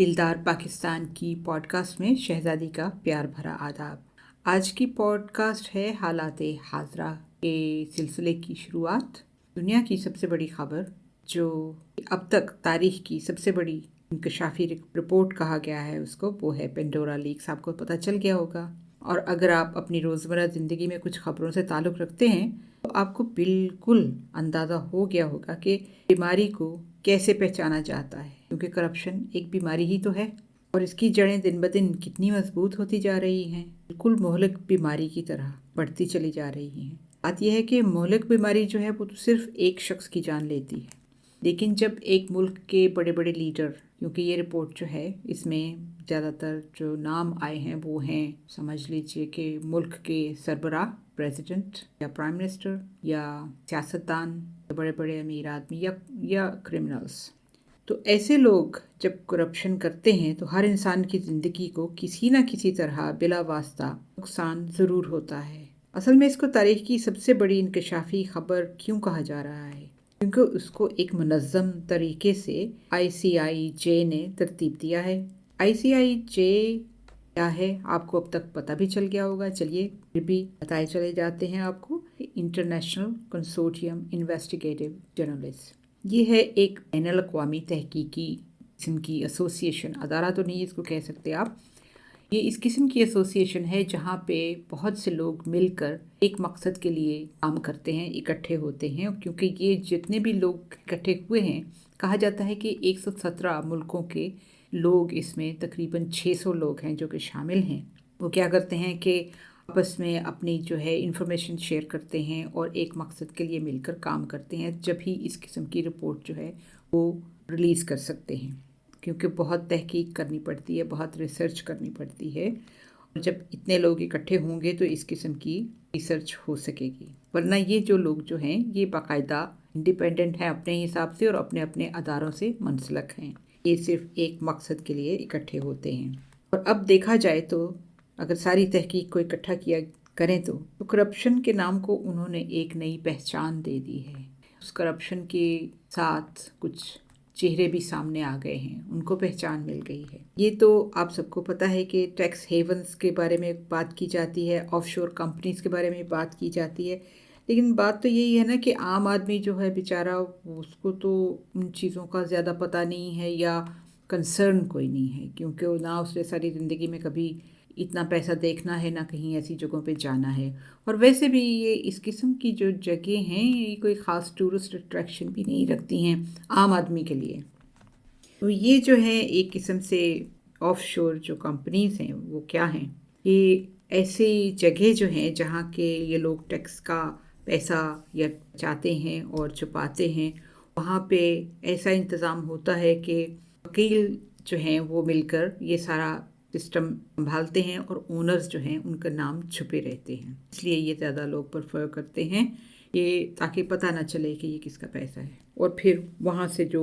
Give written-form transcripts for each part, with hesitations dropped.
दिलदार पाकिस्तान की पॉडकास्ट में शहजादी का प्यार भरा आदाब। आज की पॉडकास्ट है हालाते हाजरा के सिलसिले की शुरुआत। दुनिया की सबसे बड़ी खबर जो अब तक तारीख की सबसे बड़ी इंकशाफी रिपोर्ट कहा गया है उसको, वो है पेंडोरा लीक्स। आपको पता चल गया होगा, और अगर आप अपनी रोज़मर्रा ज़िंदगी में कुछ खबरों से ताल्लुक़ रखते हैं तो आपको बिल्कुल अंदाज़ा हो गया होगा कि बीमारी को कैसे पहचाना जाता है, क्योंकि करप्शन एक बीमारी ही तो है और इसकी जड़ें दिन ब दिन कितनी मजबूत होती जा रही हैं, बिल्कुल मोहलिक बीमारी की तरह बढ़ती चली जा रही हैं। बात यह है कि मोहलिक बीमारी जो है वो तो सिर्फ एक शख्स की जान लेती है, लेकिन जब एक मुल्क के बड़े बड़े लीडर, क्योंकि ये रिपोर्ट जो है इसमें ज़्यादातर जो नाम आए हैं वो हैं, समझ लीजिए कि मुल्क के सरबराह, प्रेसिडेंट या प्राइम मिनिस्टर या सियासतदान, बड़े बड़े अमीर आदमी या क्रिमिनल्स। तो ऐसे लोग जब करप्शन करते हैं तो हर इंसान की ज़िंदगी को किसी न किसी तरह बिला वास्ता नुकसान ज़रूर होता है। असल में इसको तारीख की सबसे बड़ी इंकशाफी खबर क्यों कहा जा रहा है? क्योंकि उसको एक मुनज़्ज़म तरीके से ICIJ ने तरतीब दिया है। ICIJ क्या है आपको अब तक पता भी चल गया होगा, चलिए फिर भी बताए चले जाते हैं आपको। इंटरनेशनल कंसोर्टियम इन्वेस्टिगेटिव जर्नलिस्ट, ये है एक बैनुल अक़वामी तहकीकी किस्म की एसोसिएशन, अदारा तो नहीं इसको कह सकते आप। ये इस किस्म की एसोसिएशन है जहाँ पे बहुत से लोग मिलकर एक मकसद के लिए काम करते हैं, इकट्ठे होते हैं। क्योंकि ये जितने भी लोग इकट्ठे हुए हैं, कहा जाता है कि 117 मुल्कों के लोग, इसमें तकरीबन 600 लोग हैं जो कि शामिल हैं। वो क्या करते हैं कि आपस में अपनी जो है इंफॉर्मेशन शेयर करते हैं और एक मकसद के लिए मिलकर काम करते हैं, जब ही इस किस्म की रिपोर्ट जो है वो रिलीज़ कर सकते हैं। क्योंकि बहुत तहकीक करनी पड़ती है, बहुत रिसर्च करनी पड़ती है, और जब इतने लोग इकट्ठे होंगे तो इस किस्म की रिसर्च हो सकेगी। वरना ये जो लोग जो हैं ये बाकायदा इंडिपेंडेंट हैं अपने हिसाब से और अपने अपने अदारों से मुंसलक हैं। ये सिर्फ एक मकसद के लिए इकट्ठे होते हैं। और अब देखा जाए तो अगर सारी तहकीक को इकट्ठा किया करें तो करप्शन के नाम को उन्होंने एक नई पहचान दे दी है। उस करप्शन के साथ कुछ चेहरे भी सामने आ गए हैं, उनको पहचान मिल गई है। ये तो आप सबको पता है कि टैक्स हेवन्स के बारे में बात की जाती है, ऑफशोर कंपनीज़ के बारे में बात की जाती है, लेकिन बात तो यही है ना कि आम आदमी जो है बेचारा, उसको तो उन चीज़ों का ज़्यादा पता नहीं है या कंसर्न कोई नहीं है, क्योंकि ना उसने सारी ज़िंदगी में कभी इतना पैसा देखना है, ना कहीं ऐसी जगहों पे जाना है। और वैसे भी ये इस किस्म की जो जगह हैं ये कोई ख़ास टूरिस्ट अट्रैक्शन भी नहीं रखती हैं आम आदमी के लिए। तो ये जो है एक किस्म से ऑफशोर जो कंपनीज़ हैं वो क्या हैं, ये ऐसी जगह जो हैं जहाँ के ये लोग टैक्स का पैसा या चाहते हैं और छुपाते हैं। वहाँ पे ऐसा इंतज़ाम होता है कि वकील जो हैं वो मिलकर ये सारा सिस्टम संभालते हैं और ओनर्स जो हैं उनका नाम छुपे रहते हैं। इसलिए ये ज़्यादा लोग प्रेफर करते हैं ये, ताकि पता ना चले कि ये किसका पैसा है। और फिर वहाँ से जो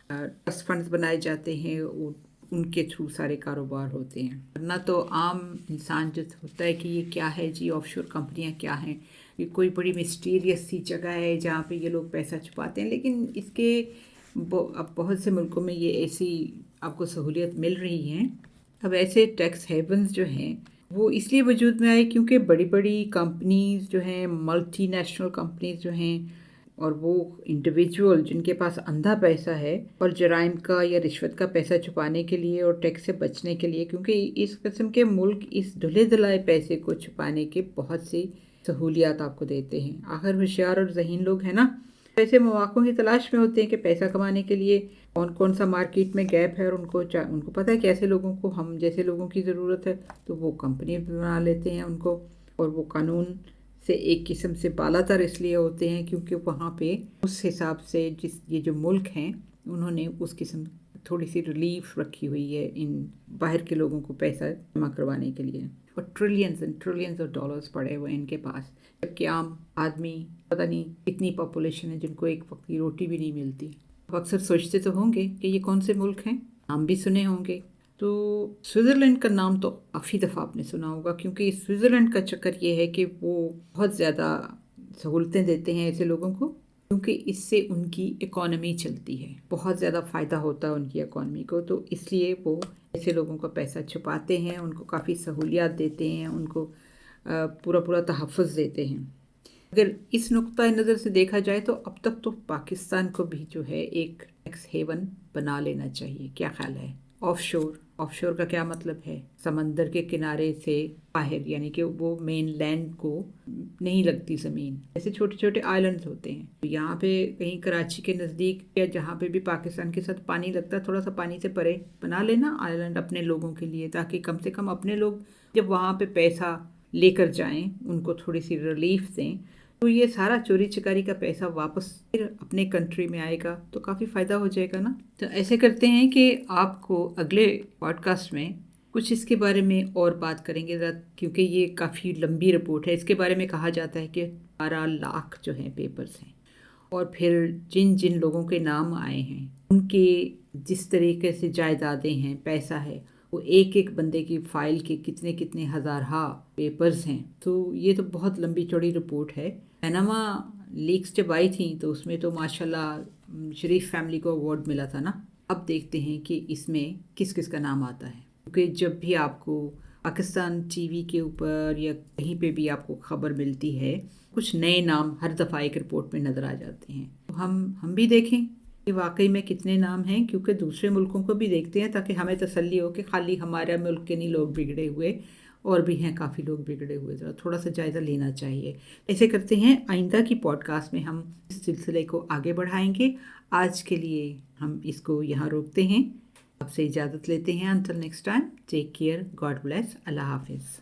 ट्रस्ट फंड्स बनाए जाते हैं उनके थ्रू सारे कारोबार होते हैं। वरना तो आम इंसान जो होता है कि ये क्या है जी, ऑफशोर कंपनियाँ क्या हैं, ये कोई बड़ी मिस्टीरियस सी जगह है जहाँ पे ये लोग पैसा छुपाते हैं। लेकिन इसके अब बहुत से मुल्कों में ये ऐसी आपको सहूलियत मिल रही है। अब ऐसे टैक्स हेवन्स जो हैं वो इसलिए वजूद में आए क्योंकि बड़ी बड़ी कंपनीज़ जो हैं, मल्टी नेशनल कंपनीज़ जो हैं, और वो इंडिविजुअल जिनके पास अंधा पैसा है और जराइम का या रिश्वत का पैसा छुपाने के लिए और टैक्स से बचने के लिए, क्योंकि इस किस्म के मुल्क इस धुले धुलाए पैसे को छुपाने के बहुत सी सहूलियात आपको देते हैं। आखिर होशियार और ज़हीन लोग हैं ना, ऐसे मौक़ों की तलाश में होते हैं कि पैसा कमाने के लिए कौन कौन सा मार्केट में गैप है, और उनको पता है कि ऐसे लोगों को, हम जैसे लोगों की ज़रूरत है, तो वो कंपनी बना लेते हैं उनको। और वो कानून से एक किस्म से बालातर इसलिए होते हैं क्योंकि वहाँ पे उस हिसाब से ये जो मुल्क हैं उन्होंने उस किस्म थोड़ी सी रिलीफ रखी हुई है इन बाहर के लोगों को पैसा जमा करवाने के लिए। और trillions and trillions of dollars पड़े हुए हैं इनके पास, जबकि आम आदमी पता नहीं कितनी पॉपुलेशन है जिनको एक वक्त की रोटी भी नहीं मिलती। आप अक्सर सोचते तो होंगे कि ये कौन से मुल्क हैं, नाम भी सुने होंगे। तो स्विट्ज़रलैंड का नाम तो काफ़ी दफ़ा आपने सुना होगा, क्योंकि स्विट्ज़रलैंड का चक्कर ये है कि वो बहुत ज़्यादा सहूलतें देते हैं ऐसे लोगों को, کیونکہ اس سے ان کی اکانومی چلتی ہے، بہت زیادہ فائدہ ہوتا ہے ان کی اکانومی کو، تو اس لیے وہ ایسے لوگوں کا پیسہ چھپاتے ہیں، ان کو کافی سہولیات دیتے ہیں، ان کو پورا تحفظ دیتے ہیں۔ اگر اس نقطۂ نظر سے دیکھا جائے تو اب تک تو پاکستان کو بھی جو ہے ایک ٹیکس ہیون بنا لینا چاہیے، کیا خیال ہے؟ آف شور کا کیا مطلب ہے؟ سمندر کے کنارے سے باہر، یعنی کہ وہ مین لینڈ کو نہیں لگتی زمین، ایسے چھوٹے چھوٹے آئلینڈز ہوتے ہیں، یہاں پہ کہیں کراچی کے نزدیک یا جہاں پہ بھی پاکستان کے ساتھ پانی لگتا ہے تھوڑا سا پانی سے پرے بنا لینا آئلینڈ اپنے لوگوں کے لیے، تاکہ کم سے کم اپنے لوگ جب وہاں پہ پیسہ لے کر جائیں ان کو تھوڑی سی ریلیف دیں، تو یہ سارا چوری چکاری کا پیسہ واپس پھر اپنے کنٹری میں آئے گا تو کافی فائدہ ہو جائے گا نا۔ تو ایسے کرتے ہیں کہ آپ کو اگلے پوڈ کاسٹ میں کچھ اس کے بارے میں اور بات کریں گے، کیونکہ یہ کافی لمبی رپورٹ ہے۔ اس کے بارے میں کہا جاتا ہے کہ 12 لاکھ جو ہیں پیپرز ہیں، اور پھر جن لوگوں کے نام آئے ہیں ان کے جس طریقے سے جائیدادیں ہیں، پیسہ ہے، وہ ایک بندے کی فائل کے کتنے ہزارہا پیپرز ہیں، تو یہ تو بہت لمبی چوڑی رپورٹ ہے۔ پیناما لیکس جب آئی تھیں تو اس میں تو ماشاءاللہ شریف فیملی کو ایوارڈ ملا تھا نا۔ اب دیکھتے ہیں کہ اس میں کس کس کا نام آتا ہے، کیونکہ جب بھی آپ کو پاکستان ٹی وی کے اوپر یا کہیں پہ بھی آپ کو خبر ملتی ہے، کچھ نئے نام ہر دفعہ ایک رپورٹ میں نظر آ جاتے ہیں، تو ہم بھی دیکھیں کہ واقعی میں کتنے نام ہیں، کیونکہ دوسرے ملکوں کو بھی دیکھتے ہیں تاکہ ہمیں تسلی ہو کہ خالی ہمارا ملک کے نہیں لوگ بگڑے ہوئے، اور بھی ہیں کافی لوگ بگڑے ہوئے، ذرا تھوڑا سا جائزہ لینا چاہیے۔ ایسے کرتے ہیں، آئندہ کی پوڈ کاسٹ میں ہم اس سلسلے کو آگے بڑھائیں گے۔ آج کے لیے ہم اس کو یہاں روکتے ہیں، آپ سے اجازت لیتے ہیں۔ Until next time, take care, God bless, اللہ حافظ۔